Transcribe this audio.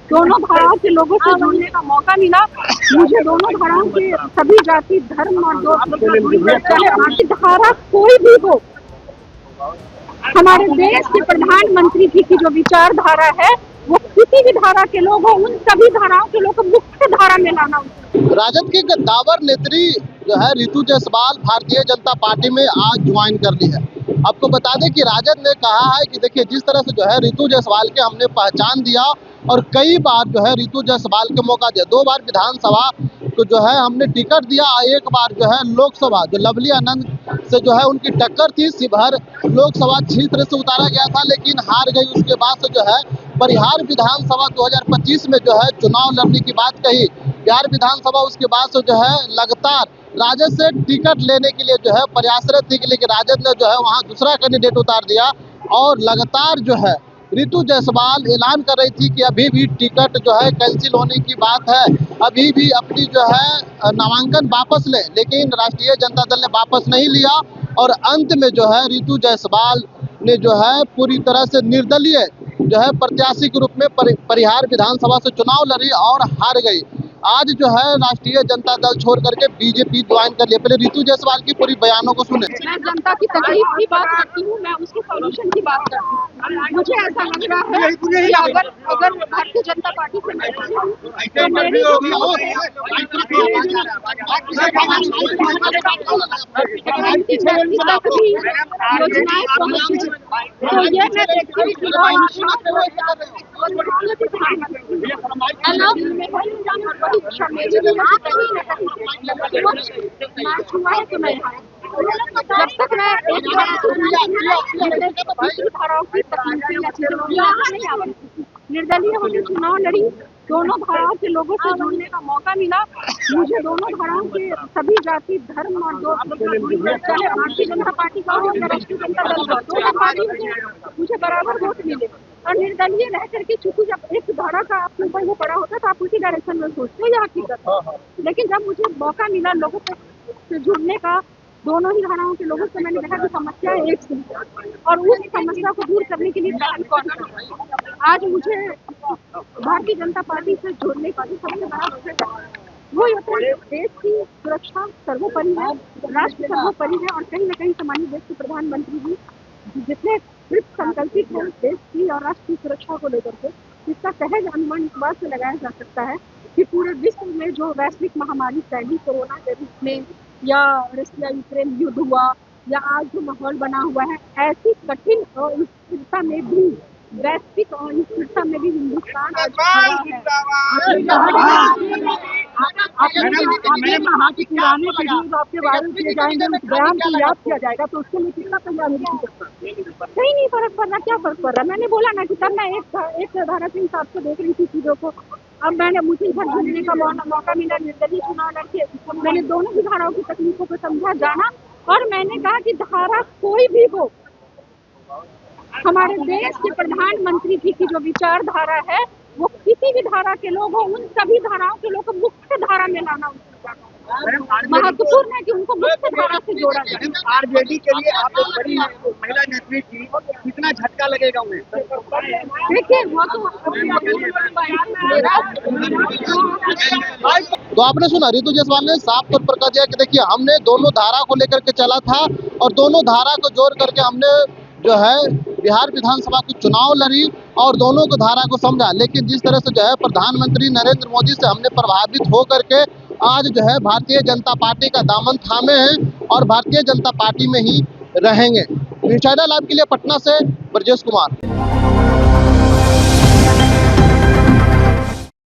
दोनों धाराओं के लोगों से जुड़ने का मौका मिला। मुझे दोनों धाराओं के सभी जाति धर्म और बाकी धारा कोई भी हो, हमारे देश के प्रधानमंत्री जी की जो विचारधारा है वो किसी भी धारा के लोग हो, उन सभी धाराओं के लोग को मुख्य धारा में लाना। राजद की कद्दावर नेत्री जो है रितु जायसवाल भारतीय जनता पार्टी में आज ज्वाइन कर ली है। आपको बता दें कि राजद ने कहा है कि देखिए जिस तरह से जो है रितु जायसवाल के हमने पहचान दिया और कई बार जो है रितु जायसवाल के मौका दिया, 2 बार विधानसभा को जो है हमने टिकट दिया, 1 बार जो है लोकसभा जो लवली आनंद से जो है उनकी टक्कर थी, शिवहर लोकसभा क्षेत्र से उतारा गया था लेकिन हार गई। उसके बाद से जो है परिहार विधानसभा 2025 में जो है चुनाव लड़ने की बात कही, बिहार विधानसभा उसके बाद से जो है लगातार राजद से टिकट लेने के लिए जो है प्रयासरत थी, लेकिन राजद ने जो है वहां दूसरा कैंडिडेट उतार दिया और लगातार जो है रितु जायसवाल ऐलान कर रही थी कि अभी भी टिकट जो है कैंसिल होने की बात है, अभी भी अपनी जो है नामांकन वापस ले, लेकिन राष्ट्रीय जनता दल ने वापस नहीं लिया और अंत में जो है रितु जायसवाल ने जो है पूरी तरह से निर्दलीय जो है प्रत्याशी के रूप में परिहार विधानसभा से चुनाव लड़ी और हार गई। आज जो है राष्ट्रीय जनता दल छोड़ करके बीजेपी ज्वाइन कर लिया। पहले रितु जायसवाल की पूरी बयानों को सुने। मैं जनता की तकलीफ की बात करती हूँ, मैं उसके सॉल्यूशन की बात करती हूँ। मुझे ऐसा लग रहा है कि अगर भारतीय जनता पार्टी से मैं तो मेरी योजनाएं पहुंचे तो ये मैं देखती निर्दलीय होकर चुनाव लड़ी, दोनों धाराओं के लोगों से जुड़ने का मौका मिला। मुझे दोनों धाराओं के सभी जाति धर्म और चाहे भारतीय जनता पार्टी का हो या राष्ट्रीय जनता दल का, दोनों पार्टी से मुझे बराबर वोट मिले और निर्दलीय रह करके चूंकि जब एक धारा का आपके ऊपर वो पड़ा होता है तो आप उसी डायरेक्शन में सोचते हो, यह हकीकत। लेकिन जब मुझे मौका मिला लोगों से जुड़ने का, दोनों ही धाराओं के लोगों से मैंने देखा कि समस्या एक थी और उस समस्या को दूर करने के लिए पहल कौन था। आज मुझे भारतीय जनता पार्टी से जुड़ने का भी सबसे बड़ा अवसर वो होता है देश की सुरक्षा सर्वोपरि है, राष्ट्र सर्वोपरि है और कहीं न कहीं सामान्य देश के प्रधानमंत्री जी जितने संकल्पित है देश की और राष्ट्र की सुरक्षा को लेकर के, इसका सहज अनुमान इस बात से लगाया जा सकता है कि पूरे विश्व में जो वैश्विक महामारी फैली कोरोना के रूप में या रशिया यूक्रेन युद्ध हुआ या आज जो माहौल बना हुआ है, ऐसी कठिन स्थिरता में भी वैश्विक स्थिरता में भी हिंदुस्तान आज खड़ा है। आपके बारे में किए जाएंगे, उस बयान को याद किया जाएगा तो उसके लिए कितना तैयारी कहीं नहीं फर्क पड़ रहा। क्या फर्क पड़ रहा है? मैंने बोला ना कि तब मैं एक धारा के हिसाब से देख रही थी चीजों को। अब मैंने मुझे इधर घूमने का मौका मिला, निर्दलीय चुनाव लड़के मैंने दोनों ही धाराओं की तकलीफों को समझा जाना और मैंने कहा कि धारा कोई भी हो, हमारे देश के प्रधानमंत्री जी की जो विचारधारा है वो किसी भी धारा के लोग हो, उन सभी धाराओं के लोग को मुख्य धारा में लाना महत्वपूर्ण है कि उनको मुख्य धारा से जोड़ा जाए। आरजेडी के लिए आप एक बड़ी महिला नेत्री थी, कितना झटका लगेगा उन्हें? देखिए वो तो आपने सुना रितु जायसवाल ने साफ तौर पर कह दिया कि देखिए हमने दोनों धारा को लेकर के चला था और दोनों धारा को जोड़ करके हमने जो है बिहार विधानसभा की चुनाव लड़ी और दोनों को धारा को समझा, लेकिन जिस तरह से जो है प्रधानमंत्री नरेंद्र मोदी से हमने प्रभावित हो करके आज जो है भारतीय जनता पार्टी का दामन थामे हैं और भारतीय जनता पार्टी में ही रहेंगे। न्यूज़ चैनल लाइव के लिए पटना से ब्रजेश कुमार।